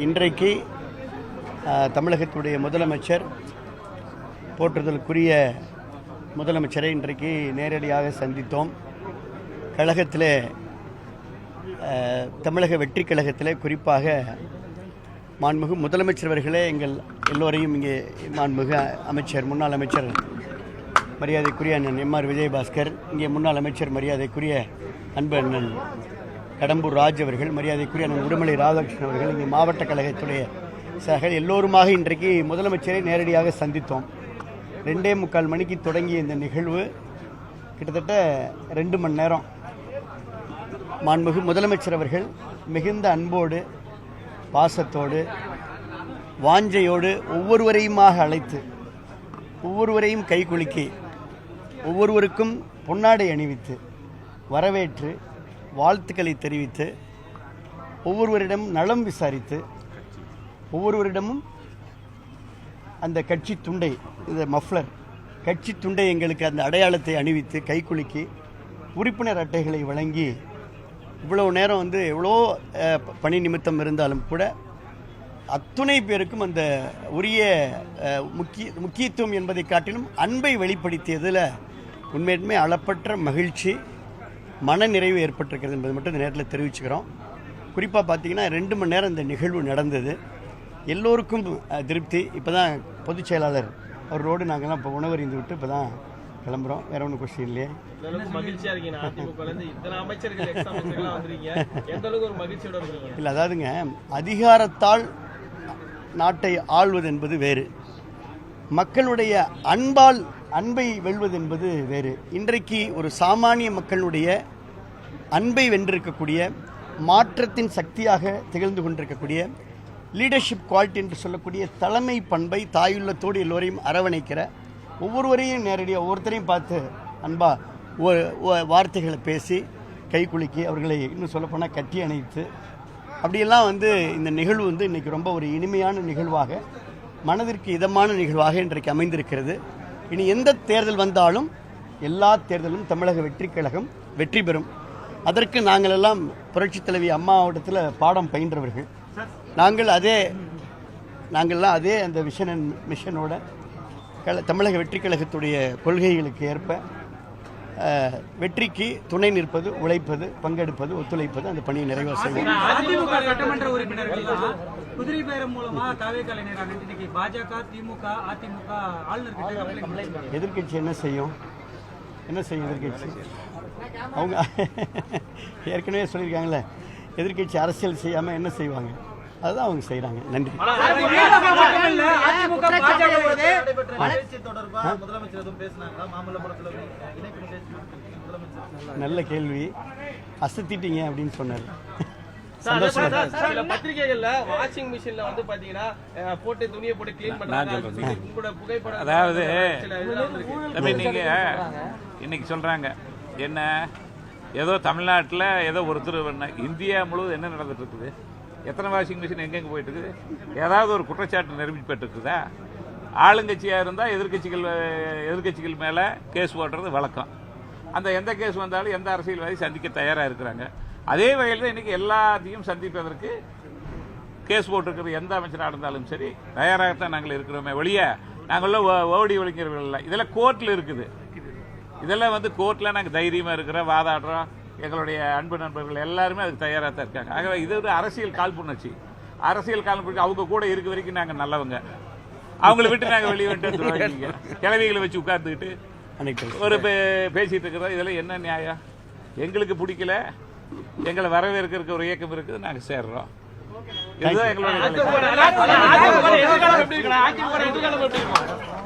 இன்றைக்கு தமிழகத்துடைய முதலமைச்சர் போற்றுதலுக்குரிய முதலமைச்சரை இன்றைக்கு நேரடியாக சந்தித்தோம். கழகத்திலே தமிழக வெற்றி கழகத்திலே குறிப்பாக மாண்புமிகு முதலமைச்சர் அவர்களே எங்கள் எல்லோரையும் இங்கே மாண்புமிகு அமைச்சர் முன்னாள் அமைச்சர் மரியாதைக்குரிய அண்ணன் எம்ஆர் விஜயபாஸ்கர், இங்கே முன்னாள் அமைச்சர் மரியாதைக்குரிய அன்பு அண்ணன் கடம்பூர் ராஜ் அவர்கள், மரியாதைக்குரிய அண்ணன் உடுமலை ராதாகிருஷ்ணன் அவர்கள், இங்கே மாவட்ட கழகத்துடைய சகல் எல்லோருமாக இன்றைக்கு முதலமைச்சரை நேரடியாக சந்தித்தோம். 2:45 மணிக்கு தொடங்கிய இந்த நிகழ்வு கிட்டத்தட்ட 2 மணி நேரம் மாண்புமிகு முதலமைச்சர் அவர்கள் மிகுந்த அன்போடு பாசத்தோடு வாஞ்சையோடு ஒவ்வொருவரையுமாக அழைத்து ஒவ்வொருவரையும் கைகுலுக்கி ஒவ்வொருவருக்கும் பொன்னாடை அணிவித்து வரவேற்று வாழ்த்துக்களை தெரிவித்து ஒவ்வொருவரிடம் நலம் விசாரித்து ஒவ்வொருவரிடமும் அந்த கட்சி துண்டை, இந்த மஃப்ளர் கட்சி துண்டை எங்களுக்கு அந்த அடையாளத்தை அணிவித்து கைகுலுக்கி உறுப்பினர் அட்டைகளை வழங்கி இவ்வளவு நேரம் எவ்வளோ பணி நிமித்தம் இருந்தாலும் கூட அத்துணை பேருக்கும் அந்த உரிய முக்கியத்துவம் என்பதை காட்டிலும் அன்பை வெளிப்படுத்தியதில் உண்மையுமே அளப்பற்ற மகிழ்ச்சி, மன நிறைவு ஏற்பட்டிருக்கிறது என்பது மட்டும் இந்த நேரத்தில் தெரிவிச்சுக்கிறோம். குறிப்பாக பார்த்தீங்கன்னா 2 மணி நேரம் இந்த நிகழ்வு நடந்தது. எல்லோருக்கும் திருப்தி. இப்போ தான் பொதுச் செயலாளர் அவரோடு நாங்கள்லாம் இப்போ உணவறிந்து விட்டு இப்போ தான் கிளம்புறோம். வேற ஒன்றும் கொஸ்டின் இல்லையே. இல்லை, அதாவதுங்க, அதிகாரத்தால் நாட்டை ஆள்வது என்பது வேறு, மக்களுடைய அன்பை வெல்வது என்பது வேறு. இன்றைக்கு ஒரு சாமானிய மக்களுடைய அன்பை வென்றிருக்கக்கூடிய, மாற்றத்தின் சக்தியாக திகழ்ந்து கொண்டிருக்கக்கூடிய லீடர்ஷிப் குவாலிட்டி என்று சொல்லக்கூடிய தலைமை பண்பை தாயுள்ளத்தோடு எல்லோரையும் அரவணைக்கிற, ஒவ்வொருவரையும் நேரடியாக ஒவ்வொருத்தரையும் பார்த்து அன்பா வார்த்தைகளை பேசி கைகுலுக்கி அவர்களை இன்னும் சொல்லப்போனால் கட்டி அணைத்து அப்படியெல்லாம் இந்த நிகழ்வு இன்றைக்கி ரொம்ப ஒரு இனிமையான நிகழ்வாக, மனதிற்கு இதமான நிகழ்வாக இன்றைக்கு அமைந்திருக்கிறது. இனி எந்த தேர்தல் வந்தாலும் எல்லா தேர்தலும் தமிழக வெற்றி கழகம் வெற்றி பெறும். அதற்கு நாங்கள் எல்லாம் புரட்சித் தலைவி அம்மாவிடத்தில் பாடம் பயின்றவர்கள். நாங்கள்லாம் அதே அந்த மிஷனோட தமிழக வெற்றி கழகத்துடைய கொள்கைகளுக்கு ஏற்ப வெற்றிக்கு துணை நிற்பது, உழைப்பது, பங்கெடுப்பது, ஒத்துழைப்பது, அந்த பணியை நிறைவு செய்வோம். அதிமுக சட்டமன்ற உறுப்பினர்கள் குதிரை பேரம் மூலமா பாஜக, திமுக, அதிமுக ஆளுநர் எதிர்கட்சி என்ன செய்யும்? எதிர்கட்சி அவங்க ஏற்கனவே சொல்லியிருக்காங்களே, எதிர்கட்சி அரசியல் செய்யாமல் என்ன செய்வாங்க? அதுதான் அவங்க செய்கிறாங்க. நன்றி. நல்ல கேள்வி. அசத்திட்டீங்க அப்படின்னு சொன்னார். பத்திரிகைகள்ல வாஷிங் மிஷின்ல பாத்தீங்கன்னா போட்டு துணியை போட்டு கிளீன் பண்றாங்க. அதாவது நீங்க இன்னைக்கு சொல்றாங்க என்ன, ஏதோ தமிழ்நாட்டில் ஏதோ ஒருத்தர், இந்தியா முழுவதும் என்ன நடந்துட்டு இருக்குது? எத்தனை வாஷிங் மிஷின் எங்கெங்கே போயிட்டு இருக்குது? ஏதாவது ஒரு குற்றச்சாட்டு நிரூபிக்கப்பட்டு இருக்குதா? ஆளுங்கட்சியாக இருந்தால் எதிர்கட்சிகள் மேலே கேஸ் போடுறது வழக்கம். அந்த எந்த கேஸ் வந்தாலும் எந்த அரசியல்வாதி சந்திக்க தயாராக இருக்கிறாங்க. அதே வகையில் தான் இன்றைக்கி எல்லாத்தையும் சந்திப்பதற்கு கேஸ் போட்டிருக்கிற எந்த அமைச்சராக இருந்தாலும் சரி தயாராகத்தான் நாங்கள் இருக்கிறோமே வெளியே நாங்களும் ஓடி ஒழிக்கிறவர்கள் இல்லை. இதெல்லாம் கோர்ட்டில் இருக்குது. இதெல்லாம் கோர்ட்டில் நாங்கள் தைரியமாக இருக்கிறோம், வாதாடுறோம். எங்களுடைய அன்பு நண்பர்கள் எல்லாருமே அதுக்கு தயாராக தான் இருக்காங்க. ஆகவே இது ஒரு அரசியல் காழ்ப்புணர்ச்சி. அரசியல் காழ்ப்புணர்ச்சி அவங்க கூட இருக்க வரைக்கும் நாங்கள் நல்லவங்க. அவங்கள விட்டு நாங்கள் வெளியே வந்துட்டு கிளவிகளை வச்சு உட்கார்ந்துக்கிட்டு ஒரு பேசிட்டு இருக்கிறோம். இதெல்லாம் என்ன நியாயம்? எங்களுக்கு பிடிக்கல, எங்களை வரவேற்க ஒரு இயக்கம் இருக்குது, நாங்கள் சேர்றோம். இதுதான் எங்களுடைய